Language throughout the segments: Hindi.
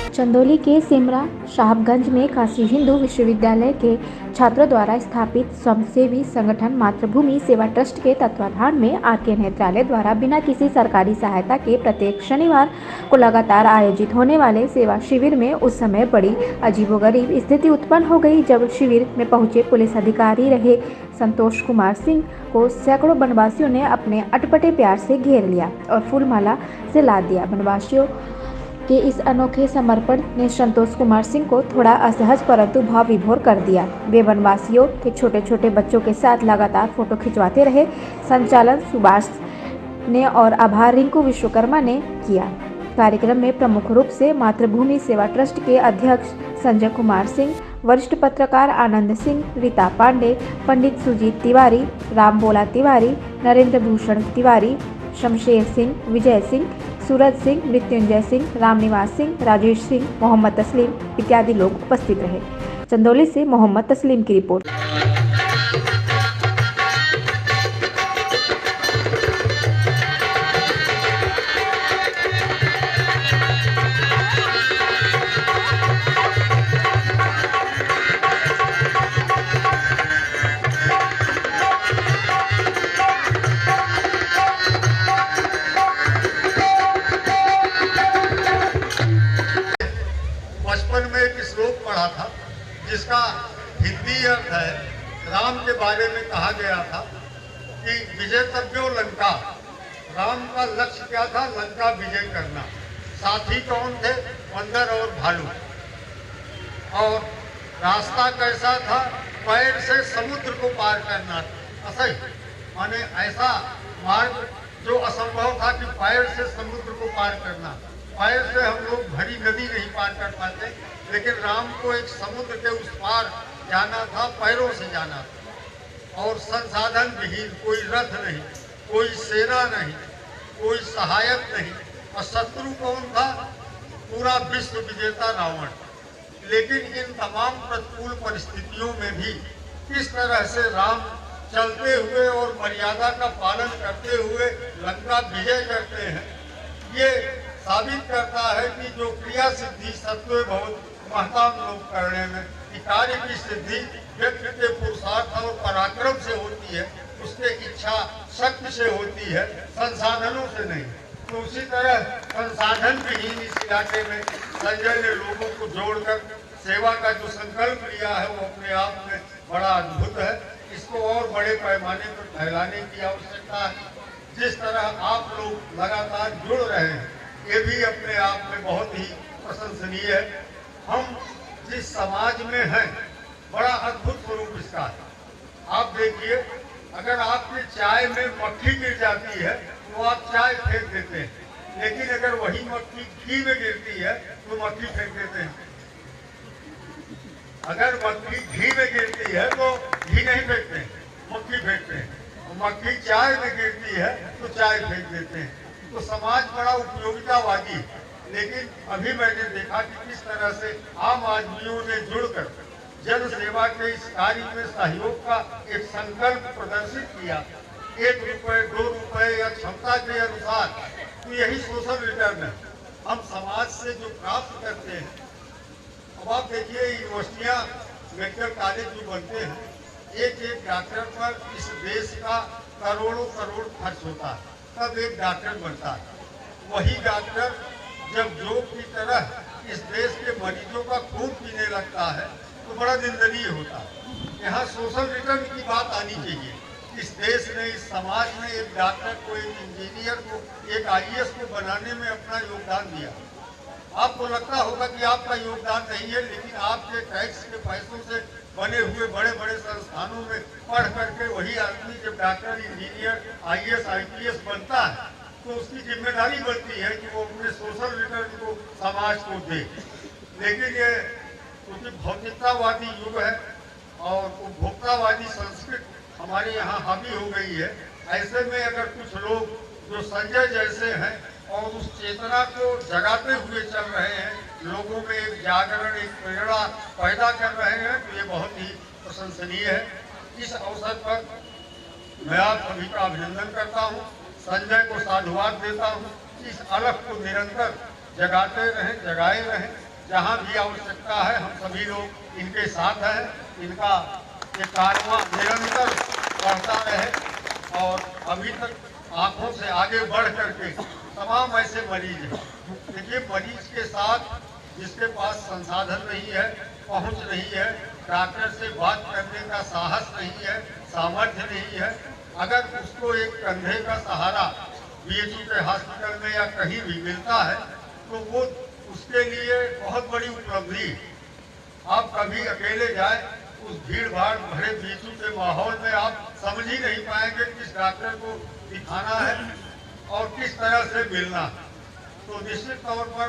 चंदौली के सिमरा साहबगंज में काशी हिंदू विश्वविद्यालय के छात्रों द्वारा स्थापित स्वयंसेवी संगठन मातृभूमि सेवा ट्रस्ट के तत्वाधान में आरके नेत्रालय द्वारा बिना किसी सरकारी सहायता के प्रत्येक शनिवार को लगातार आयोजित होने वाले सेवा शिविर में उस समय बड़ी अजीबोगरीब स्थिति उत्पन्न हो गई जब शिविर में पहुंचे पुलिस अधिकारी रहे संतोष कुमार सिंह को सैकड़ों वनवासियों ने अपने अटपटे प्यार से घेर लिया और फूलमाला से लाद दिया। वनवासियों के इस अनोखे समर्पण ने संतोष कुमार सिंह को थोड़ा असहज परंतु भाव विभोर कर दिया। वे वनवासियों के छोटे छोटे बच्चों के साथ लगातार फोटो खिंचवाते रहे। संचालन सुभाष ने और आभार रिंकू विश्वकर्मा ने किया। कार्यक्रम में प्रमुख रूप से मातृभूमि सेवा ट्रस्ट के अध्यक्ष संजय कुमार सिंह, वरिष्ठ पत्रकार आनंद सिंह, रीता पांडे, पंडित सुजीत तिवारी, रामबोला तिवारी, नरेंद्र भूषण तिवारी, शमशेर सिंह, विजय सिंह, सूरज सिंह, मृत्युंजय सिंह, रामनिवास सिंह, राजेश सिंह, मोहम्मद तस्लीम इत्यादि लोग उपस्थित रहे। चंदौली से मोहम्मद तस्लीम की रिपोर्ट। बचपन में एक श्लोक पढ़ा था जिसका हिंदी अर्थ है, राम के बारे में कहा गया था कि विजयतव्यो लंका। राम का लक्ष्य क्या था? लंका विजय करना। साथी कौन थे? बंदर और भालू। और रास्ता कैसा था? पैर से समुद्र को पार करना। असही माने ऐसा मार्ग जो असंभव था कि पैर से समुद्र को पार करना। पैर से हम लोग भरी नदी नहीं पार कर पाते, लेकिन राम को एक समुद्र के उस पार जाना था, पैरों से जाना था। और संसाधन विहीन, कोई रथ नहीं, कोई सेना नहीं, कोई सहायक नहीं। और शत्रु कौन था? पूरा विश्व विजेता रावण। लेकिन इन तमाम प्रतिकूल परिस्थितियों में भी किस तरह से राम चलते हुए और मर्यादा का पालन करते हुए लंका विजय करते हैं, ये साबित करता है कि जो क्रिया सिद्धि सत्व बहुत महताम लोग करने में, कि कार्य की सिद्धि व्यक्ति के पुरुषार्थ और पराक्रम से होती है, उसके इच्छा शक्ति से होती है, संसाधनों से नहीं। तो उसी तरह संसाधन विहीन इस इलाके में संजय ने लोगों को जोड़कर सेवा का जो संकल्प लिया है वो अपने आप में बड़ा अद्भुत है। इसको और बड़े पैमाने पर फैलाने की आवश्यकता है। जिस तरह आप लोग लगातार जुड़ रहे हैं, ये भी अपने आप में बहुत ही प्रशंसनीय है। हम जिस समाज में हैं, बड़ा अद्भुत स्वरूप इसका है। आप देखिए, अगर आपकी चाय में मक्खी गिर जाती है तो आप चाय फेंक देते हैं, लेकिन अगर वही मक्खी घी में गिरती है तो मक्खी फेंक देते हैं। अगर मक्खी घी में गिरती है तो घी नहीं फेंकते, मक्खी फेंकते हैं। मक्खी चाय में गिरती है तो चाय फेंक देते हैं। तो समाज बड़ा उपयोगितावादी है, लेकिन अभी मैंने देखा कि किस तरह से आम आदमियों ने जुड़कर जन सेवा के इस कार्य में सहयोग का एक संकल्प प्रदर्शित किया। 1 रुपए 2 रुपए या क्षमता के अनुसार, तो यही सोशल रिटर्न है हम समाज से जो प्राप्त करते हैं। अब आप देखिए, यूनिवर्सिटियाँ, मेडिकल कॉलेज जो बनते हैं, एक एक डॉक्टर पर इस देश का करोड़ों करोड़ खर्च होता है, तब एक डॉक्टर बनता है। वही डॉक्टर जब जोग की तरह इस देश के मरीजों का खून पीने लगता है तो बड़ा निंदनीय होता है। यहाँ सोशल रिटर्न की बात आनी चाहिए। इस देश ने, इस समाज ने एक डॉक्टर को, एक इंजीनियर को, एक IAS को बनाने में अपना योगदान दिया। आपको लगता होगा कि आपका योगदान नहीं है, लेकिन आपके टैक्स के पैसों से बने हुए बड़े बड़े संस्थानों में पढ़ करके वही आदमी जब डॉक्टर, इंजीनियर, IAS, IPS बनता है तो उसकी जिम्मेदारी बनती है कि वो अपने सोशल रिटर्न को समाज को दे। लेकिन ये क्योंकि भौतिकतावादी युग है और उपभोक्तावादी संस्कृति हमारे यहाँ हावी हो गई है, ऐसे में अगर कुछ लोग जो संजय जैसे हैं और उस चेतना को जगाते हुए चल रहे हैं, लोगों में एक जागरण, एक प्रेरणा पैदा कर रहे हैं, तो ये बहुत ही प्रशंसनीय है। इस अवसर पर मैं आप सभी का अभिनंदन करता हूँ, संजय को साधुवाद देता हूँ। इस अलख को निरंतर जगाते रहें, जगाए रहें जहाँ भी आवश्यकता है हम सभी लोग इनके साथ हैं। इनका ये कारवां निरंतर बढ़ता रहे और अभी तक आंखों से आगे बढ़ करके तमाम ऐसे मरीज हैं। देखिए, मरीज के साथ जिसके पास संसाधन नहीं है, पहुंच नहीं है, डॉक्टर से बात करने का साहस नहीं है, सामर्थ्य नहीं है, अगर उसको एक कंधे का सहारा बीएचयू के हॉस्पिटल में या कहीं भी मिलता है तो वो उसके लिए बहुत बड़ी उपलब्धि। आप कभी अकेले जाए उस भीड़ भाड़ भरे बीएचयू के माहौल में आप समझ ही नहीं पाएंगे किस डॉक्टर को दिखाना है और किस तरह से मिलना है। तो निश्चित तौर पर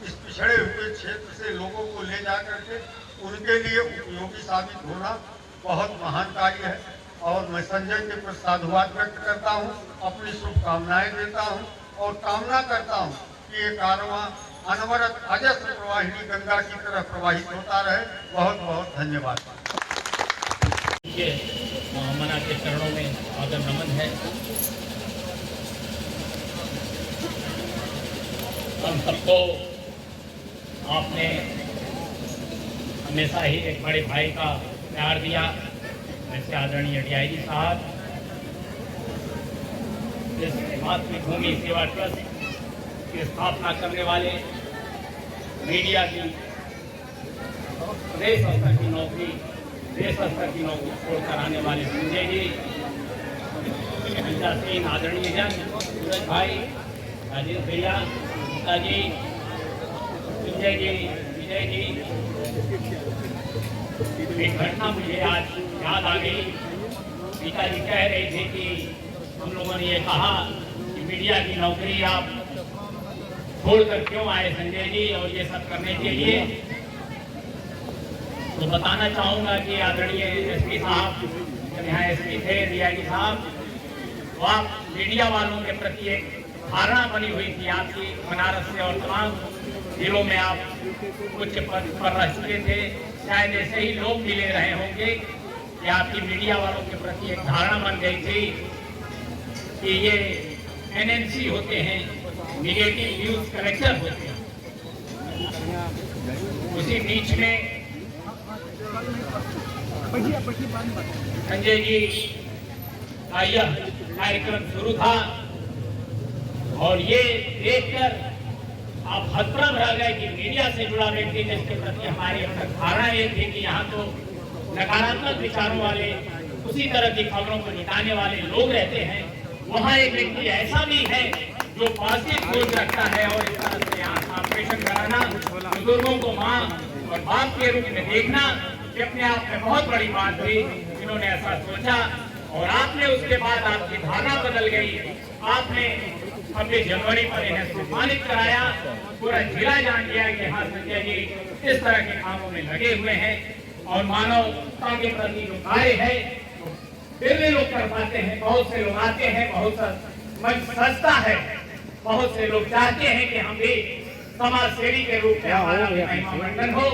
इस पिछड़े हुए क्षेत्र से लोगों को ले जा करके उनके लिए उपयोगी साबित होना बहुत महान कार्य है। और मैं संजय के प्रति साधुवाद व्यक्त करता हूँ, अपनी शुभकामनाएं देता हूँ और कामना करता हूँ कि ये कारवां अनवरत अजस्र प्रवाहिनी गंगा की तरह प्रवाहित होता रहे। बहुत बहुत धन्यवाद। महामना के चरणों में आदर नमन है। हम सबको आपने हमेशा ही एक बड़े भाई का प्यार दिया। जैसे आदरणीय डीआई जी साहब इस मातृभूमि सेवा ट्रस्ट की स्थापना करने वाले, मीडिया की देश स्तर की नौकरी छोड़कर आने वाले संजय जी, सिंह, आदरणीय जन, सूरज भाई, राजेश भैया, गीता जी, संजय जी, विजय जी। एक घटना मुझे आज याद आ गई। पिताजी कह रहे थे कि हम लोगों ने ये कहा कि मीडिया की नौकरी आप छोड़कर क्यों आए संजय जी और ये सब करने के लिए। तो बताना चाहूँगा कि आदरणीय एसपी साहब, जब यहाँ एसपी थे डीआईजी साहब, तो आप मीडिया वालों के प्रति एक धारणा बनी हुई थी आपकी बनारस से और तमाम जिलों में आप उच्च पद पर रह चुके थे। शायद ऐसे ही लोग मिले रहे होंगे कि आपकी मीडिया वालों के प्रति एक धारणा बन गई थी कि ये एनएनसी होते हैं, निगेटिव न्यूज कलेक्टर होते हैं। उसी बीच में संजय जी का यह कार्यक्रम शुरू था और ये देखकर आप हतप्रभ रह गए कि मीडिया से जुड़ा व्यक्ति जिसके प्रति हमारी धारणा ये थी कि यहाँ तो नकारात्मक विचारों वाले, उसी तरह की खबरों को जिताने वाले लोग रहते हैं, वहाँ एक व्यक्ति ऐसा भी है जो पॉजिटिव सोच रखता है। और इस तरह से यहाँ ऑपरेशन कराना, बुजुर्गों को माँ और बाप के रूप में देखना, ये अपने आप में बहुत बड़ी बात थी। इन्होंने ऐसा सोचा और आपने उसके बाद आपकी धारणा बदल गई। आपने 26 जनवरी पर इन्हें सम्मानित कराया। पूरा जिला जान गया कि हाँ, संजय जी इस तरह के कामों में लगे हुए हैं और मानवता के प्रति जो कार्य है फिर भी लोग कर पाते हैं। बहुत से लोग आते हैं, बहुत सा मन सजता है, बहुत से लोग चाहते हैं कि हम भी समाज सेवी के रूप में हमारा महिमा मंडन हो,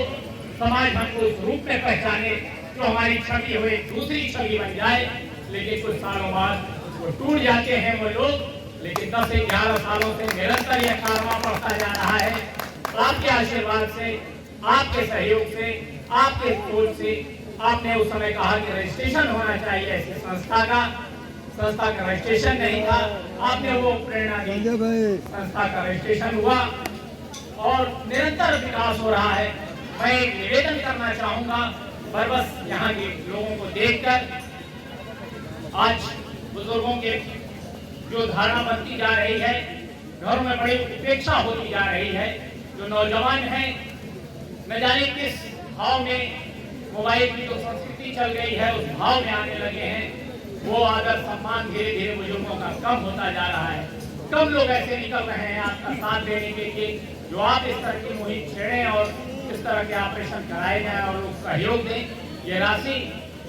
समाज हमको उस रूप में पहचाने जो हमारी छवि हो एक दूसरी छवि बन जाए। लेकिन कुछ सालों बाद वो टूट जाते हैं वो लोग। लेकिन 10 से 11 सालों से निरंतर यह कारवां बढ़ता जा रहा है। आपके आशीर्वाद से, आपके सहयोग से, आपके सोच से, आपने उस समय कहा कि रजिस्ट्रेशन होना चाहिए ऐसी संस्था का रजिस्ट्रेशन नहीं था। आपने वो प्रेरणा दी, संस्था का रजिस्ट्रेशन हुआ और निरंतर विकास हो रहा है। मैं एक निवेदन करना चाहूंगा, बस यहाँ के लोगों को देखकर आज बुजुर्गों के जो धारणा बनती जा रही है, घरों में बड़ी उपेक्षा होती जा रही है। जो नौजवान हैं, न जाने किस भाव में मोबाइल की जो संस्कृति चल गई है उस भाव में आने लगे हैं। वो आदर सम्मान धीरे धीरे बुजुर्गों का कम होता जा रहा है। कम लोग ऐसे निकल रहे हैं आपका साथ देने के लिए, जो आप इस तरह की मुहिम छेड़ें और इस तरह के ऑपरेशन कराए जाए और लोग सहयोग दें। ये राशि,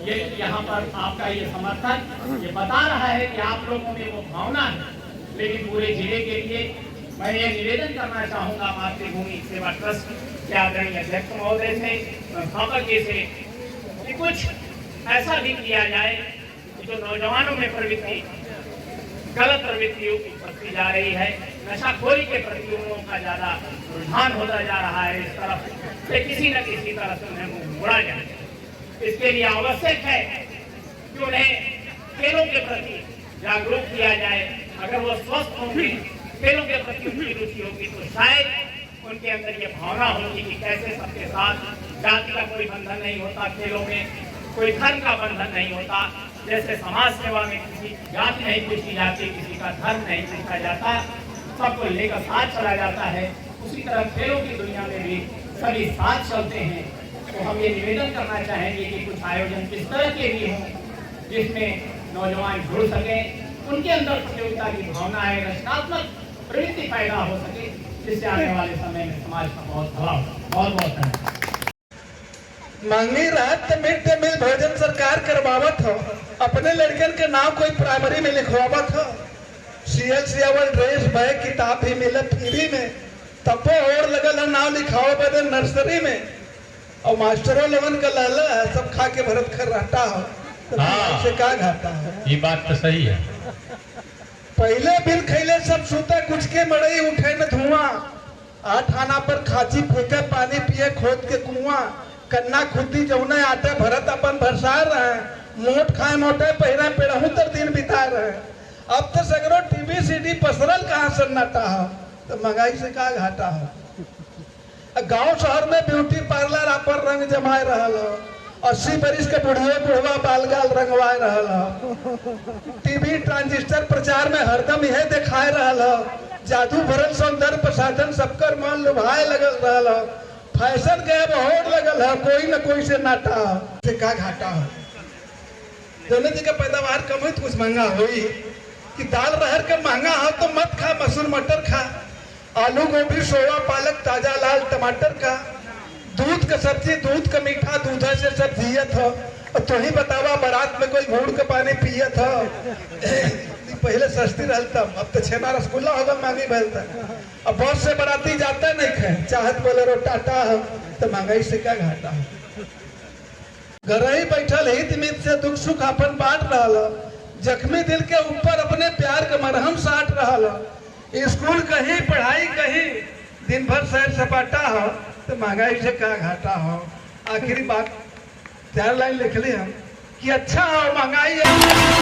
ये यहाँ पर आपका ये समर्थन ये बता रहा है कि आप लोगों में वो भावना है। लेकिन पूरे जिले के लिए मैं ये निवेदन करना चाहूँगा मातृभूमि सेवा ट्रस्ट के आदरणीय अध्यक्ष महोदय से, संस्थापक जी से, कि कुछ ऐसा भी किया जाए जो नौजवानों में प्रवृत्ति गलत प्रवृत्तियों की बढ़ती जा रही है। नशाखोरी के प्रति लोगों का ज्यादा रुझान होता जा रहा है। इस तरफ से किसी न किसी तरह से उन्हें मुंह मोड़ा जाए। इसके लिए आवश्यक है कि उन्हें खेलों के प्रति जागरूक किया जाए। अगर वो स्वस्थ होंगे, खेलों के प्रति उनकी रुचि होगी, तो शायद उनके अंदर ये भावना होगी कि कैसे सबके साथ जाति का कोई बंधन नहीं होता, खेलों में कोई धर्म का बंधन नहीं होता। जैसे समाज सेवा में किसी जाति नहीं पूछी जाती, किसी का धर्म नहीं पूछा जाता, सबको लेकर साथ चला जाता है, उसी तरह खेलों की दुनिया में भी सभी साथ चलते हैं। तो हम ये निवेदन करना चाहेंगे कि कुछ आयोजन इस तरह के भी हों जिसमें नौजवान जुड़ सके, उनके अंदर प्रतियोगिता की भावना है, रचनात्मक प्रवृत्ति पैदा हो सके, जिससे आने वाले समय में समाज का बहुत भला हो। बहुत बहुत धन्यवाद। मांगी रात मिड डे मील भोजन सरकार करवावत हो, अपने लड़कन के नाम कोई प्राइमरी में लिखवावत हो, सीएल ड्रेस बैग किताब भी मिले फ्री में, तबो और लगल है नाम लिखाओ बदे नर्सरी में, और मास्टरों लोगन का लहला है सब खा के भरत खर रहता हो, तो से का घाटा है। ये बात तो सही है। पहले बिल खैले सब सूता कुछ के मड़ई उठे न धुआं, आठ आना पर खाची फेंके पानी पिए खोद के कुआं, कन्ना खुदी जौने आटे भरत अपन भरसा रहे, मोट खाए मोटे पहिरा पेड़हू तर दिन बिता रहे। अब तो सगरो टीवी सीडी पसरल कहाँ सन्नाटा हो, तो महंगाई से का घाटा हो। गांव शहर में ब्यूटी पार्लर अपन रंग जमाए रहल हो, 80 बरिस के बुढ़िया बुढ़वा बालगाल रंगवाए रहल हो, टीवी ट्रांजिस्टर प्रचार में हरदम यह दिखाए रहल हो, जादू भरल सौंदर्य प्रसाधन सबकर मन लुभाए लगल रहल हो, फैशन के अब होड़ लगल है, कोई न कोई से नाटा हो, से का घाटा हो। दोनों जी का पैदावार कम हुई तो कुछ महंगा हुई, कि दाल रहर का महंगा हो तो मत खा, मसूर मटर खा, आलू गोभी सोया पालक ताजा लाल टमाटर का, दूध का सब्जी दूध का मीठा दूधा से सब जियत हो, और तो ही बतावा बारात में कोई घूड़ का पानी पियत हो। पहले सस्ती रहता, अब तो छेना रसगुल्ला होगा महंगी भलता। अब बहुत से बाराती जाते नहीं खे, चाहत बोलेरो टाटा हो, तो महंगाई से क्या घाटा हो। घर ही बैठल हित मित से दुख सुख अपन बांट रहा, जख्मी दिल के ऊपर अपने प्यार का मरहम साट रहा, स्कूल कहीं पढ़ाई कहीं दिन भर सैर सपाटा हो, तो महंगाई से क्या घाटा हो। आखिरी बात 4 लाइन लिख ली हम कि अच्छा हो महंगाई